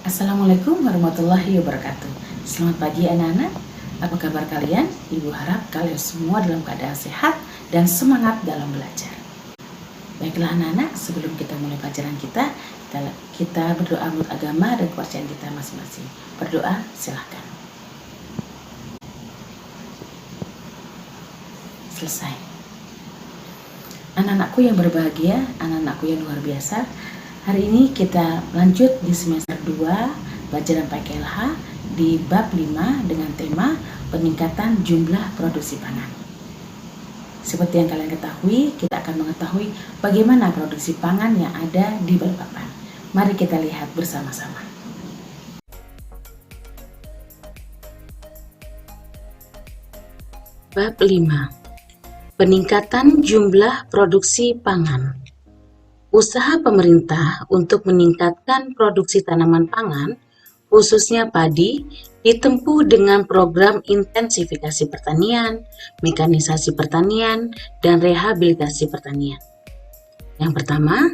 Assalamualaikum warahmatullahi wabarakatuh. Selamat pagi anak-anak. Apa kabar kalian? Ibu harap kalian semua dalam keadaan sehat dan semangat dalam belajar. Baiklah anak-anak, sebelum kita mulai pelajaran kita berdoa menurut agama dan kepercayaan kita masing-masing. Berdoa, silahkan. Selesai. Anak-anakku yang berbahagia, anak-anakku yang luar biasa, hari ini kita lanjut di semester 2 pelajaran PKLH di bab 5 dengan tema peningkatan jumlah produksi pangan. Seperti yang kalian ketahui, kita akan mengetahui bagaimana produksi pangan yang ada di Balikpapan. Mari kita lihat bersama-sama. Bab 5. Peningkatan jumlah produksi pangan. Usaha pemerintah untuk meningkatkan produksi tanaman pangan, khususnya padi, ditempuh dengan program intensifikasi pertanian, mekanisasi pertanian, dan rehabilitasi pertanian. Yang pertama,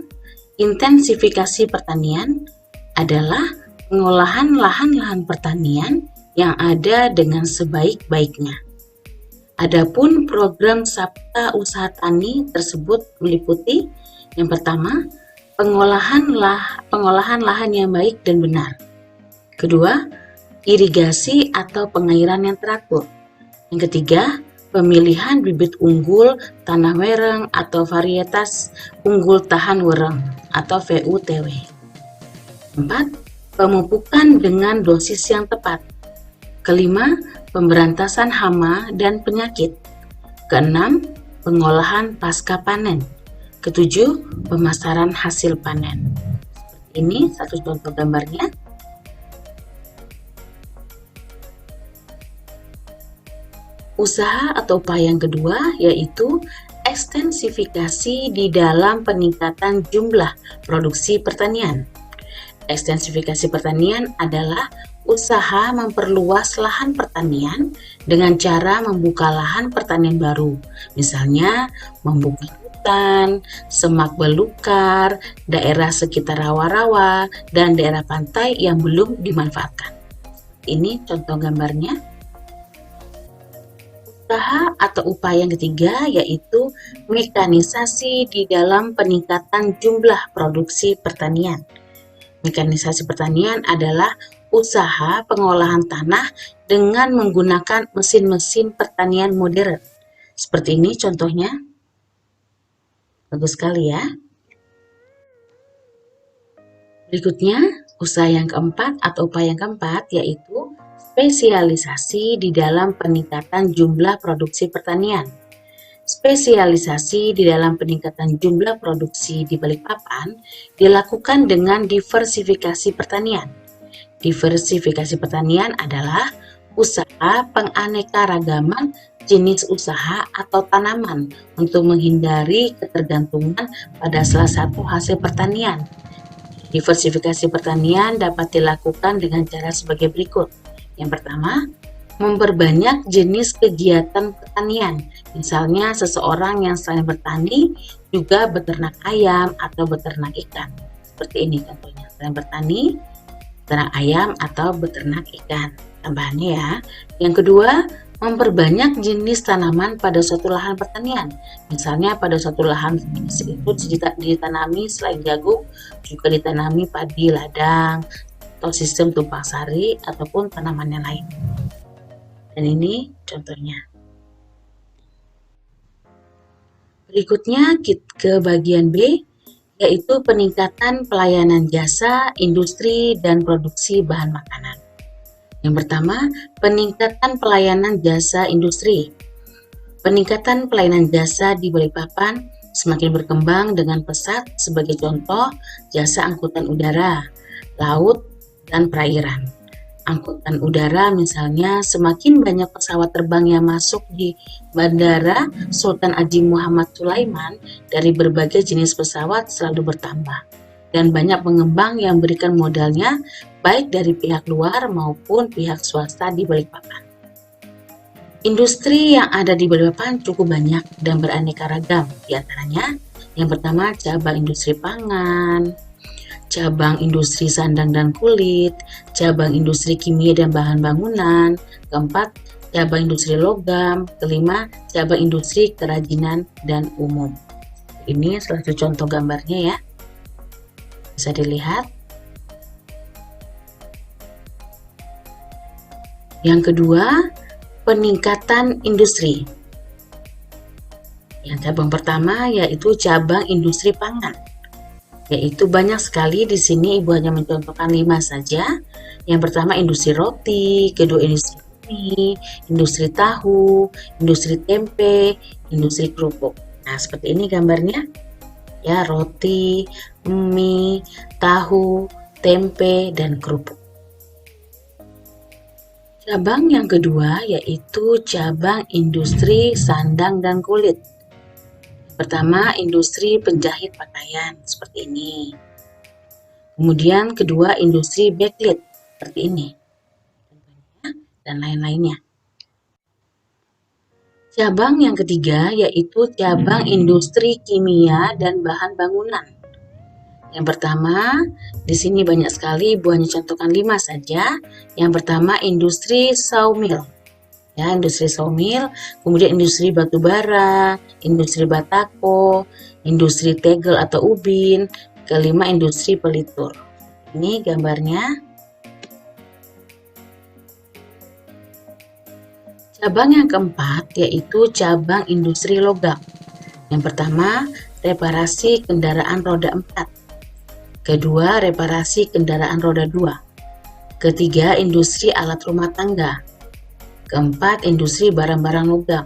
intensifikasi pertanian adalah pengolahan lahan-lahan pertanian yang ada dengan sebaik-baiknya. Adapun program Sabta Usaha Tani tersebut meliputi yang pertama, pengolahan lahan yang baik dan benar. Kedua, irigasi atau pengairan yang teratur. Yang ketiga, pemilihan bibit unggul tanah wereng atau varietas unggul tahan wereng atau VUTW. Keempat, pemupukan dengan dosis yang tepat. Kelima, pemberantasan hama dan penyakit. Keenam, pengolahan pasca panen. Ketujuh, pemasaran hasil panen. Ini satu contoh gambarnya. Usaha atau upaya yang kedua yaitu ekstensifikasi di dalam peningkatan jumlah produksi pertanian. Ekstensifikasi pertanian adalah usaha memperluas lahan pertanian dengan cara membuka lahan pertanian baru. Misalnya, membuka hutan, semak belukar, daerah sekitar rawa-rawa, dan daerah pantai yang belum dimanfaatkan. Ini contoh gambarnya. Usaha atau upaya yang ketiga yaitu mekanisasi di dalam peningkatan jumlah produksi pertanian. Mekanisasi pertanian adalah usaha pengolahan tanah dengan menggunakan mesin-mesin pertanian modern. Seperti ini contohnya. Bagus sekali ya. Berikutnya, usaha yang keempat atau upaya yang keempat yaitu spesialisasi di dalam peningkatan jumlah produksi pertanian. Spesialisasi di dalam peningkatan jumlah produksi di Balikpapan dilakukan dengan diversifikasi pertanian. Diversifikasi pertanian adalah usaha penganekaragaman jenis usaha atau tanaman untuk menghindari ketergantungan pada salah satu hasil pertanian. Diversifikasi pertanian dapat dilakukan dengan cara sebagai berikut. Yang pertama, memperbanyak jenis kegiatan pertanian. Misalnya seseorang yang selain bertani juga beternak ayam atau beternak ikan. Seperti ini contohnya, selain bertani, beternak ayam atau beternak ikan. Tambahannya ya. Yang kedua, memperbanyak jenis tanaman pada suatu lahan pertanian. Misalnya pada suatu lahan itu ditanami selain jagung juga ditanami padi ladang atau sistem tumpang sari ataupun tanaman yang lain. Dan ini contohnya. Berikutnya ke bagian B yaitu peningkatan pelayanan jasa, industri, dan produksi bahan makanan. Yang pertama, peningkatan pelayanan jasa industri. Peningkatan pelayanan jasa di Balikpapan semakin berkembang dengan pesat, sebagai contoh jasa angkutan udara, laut, dan perairan. Angkutan udara misalnya semakin banyak pesawat terbang yang masuk di Bandara Sultan Haji Muhammad Sulaiman dari berbagai jenis pesawat selalu bertambah. Dan banyak pengembang yang berikan modalnya baik dari pihak luar maupun pihak swasta di Balikpapan. Industri yang ada di Balikpapan cukup banyak dan beraneka ragam. Di antaranya, yang pertama cabang industri pangan, cabang industri sandang dan kulit, cabang industri kimia dan bahan bangunan, keempat, cabang industri logam, kelima, cabang industri kerajinan dan umum. Ini salah satu contoh gambarnya ya, bisa dilihat. Yang kedua, peningkatan industri. Yang cabang pertama yaitu cabang industri pangan. Yaitu banyak sekali di sini, Ibu hanya mencontohkan 5 saja. Yang pertama industri roti, kedua industri mie, industri tahu, industri tempe, industri kerupuk. Nah, seperti ini gambarnya. Ya, roti, mie, tahu, tempe, dan kerupuk. Cabang yang kedua yaitu cabang industri sandang dan kulit. Pertama, industri penjahit pakaian seperti ini. Kemudian kedua, industri backlit seperti ini. Dan lain-lainnya. Cabang yang ketiga yaitu cabang industri kimia dan bahan bangunan. Yang pertama, di sini banyak sekali, Ibu hanya contohkan 5 saja. Yang pertama, industri sawmill. Ya, industri sawmill, kemudian industri batu bara, industri batako, industri tegel atau ubin, kelima industri pelitur. Ini gambarnya. Cabang yang keempat yaitu cabang industri logam. Yang pertama, reparasi kendaraan roda 4. Kedua, reparasi kendaraan roda 2. Ketiga, industri alat rumah tangga. Keempat, industri barang-barang logam.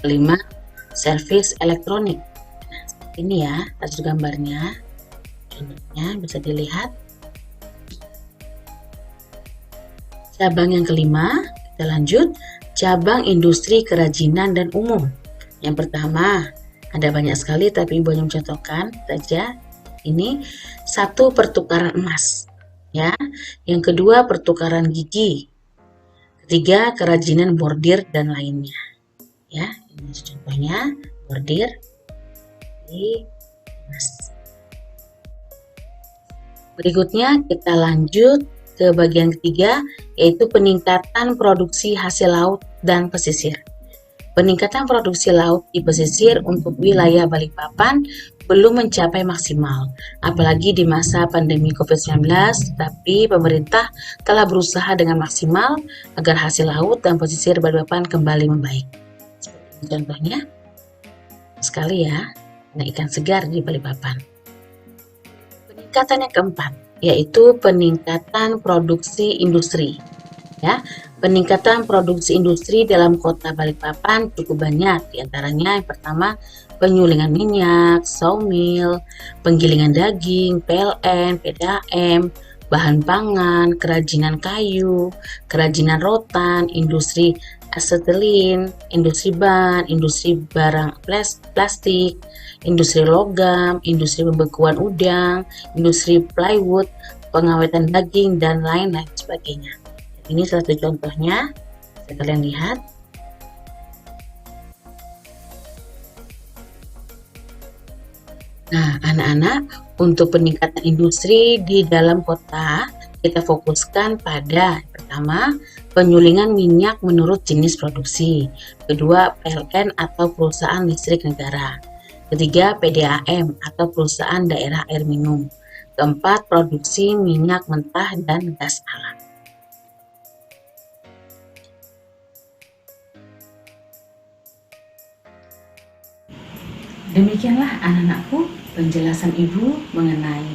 Kelima, servis elektronik. Nah, ini ya, hasil gambarnya. Contohnya bisa dilihat. Cabang yang kelima, kita lanjut. Cabang industri kerajinan dan umum. Yang pertama, ada banyak sekali tapi Ibu hanya mencontohkan saja. Ini satu, pertukaran emas. Ya. Yang kedua, pertukaran gigi. Ketiga, kerajinan bordir dan lainnya. Ya, ini contohnya bordir di emas. Berikutnya kita lanjut ke bagian ketiga, yaitu peningkatan produksi hasil laut dan pesisir. Peningkatan produksi laut di pesisir untuk wilayah Balikpapan belum mencapai maksimal, apalagi di masa pandemi COVID-19, tapi pemerintah telah berusaha dengan maksimal agar hasil laut dan pesisir Balikpapan kembali membaik. Contohnya, sekali ya, ada ikan segar di Balikpapan. Peningkatan yang keempat, yaitu peningkatan produksi industri. Ya, peningkatan produksi industri dalam kota Balikpapan cukup banyak. Di antaranya yang pertama, penyulingan minyak, sawmill, penggilingan daging, PLN, PDAM, bahan pangan, kerajinan kayu, kerajinan rotan, industri asetilin, industri ban, industri barang plastik, industri logam, industri pembekuan udang, industri plywood, pengawetan daging, dan lain-lain sebagainya. Ini salah satu contohnya, bisa kalian lihat. Nah, anak-anak, untuk peningkatan industri di dalam kota, kita fokuskan pada pertama, penyulingan minyak menurut jenis produksi. Kedua, PLN atau perusahaan listrik negara. Ketiga, PDAM atau perusahaan daerah air minum. Keempat, produksi minyak mentah dan gas alam. Demikianlah anak-anakku penjelasan Ibu mengenai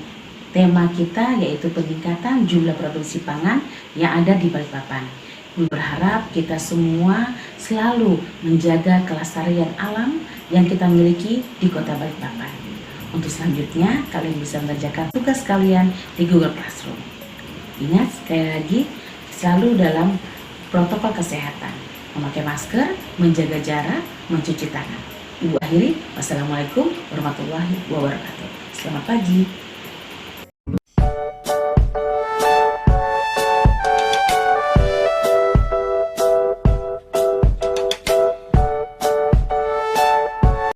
tema kita, yaitu peningkatan jumlah produksi pangan yang ada di Balikpapan. Ibu berharap kita semua selalu menjaga kelestarian alam yang kita miliki di kota Balikpapan. Untuk selanjutnya, kalian bisa mengerjakan tugas kalian di Google Classroom. Ingat sekali lagi, selalu dalam protokol kesehatan, memakai masker, menjaga jarak, mencuci tangan. Ibu akhiri, wassalamualaikum warahmatullahi wabarakatuh. Selamat pagi.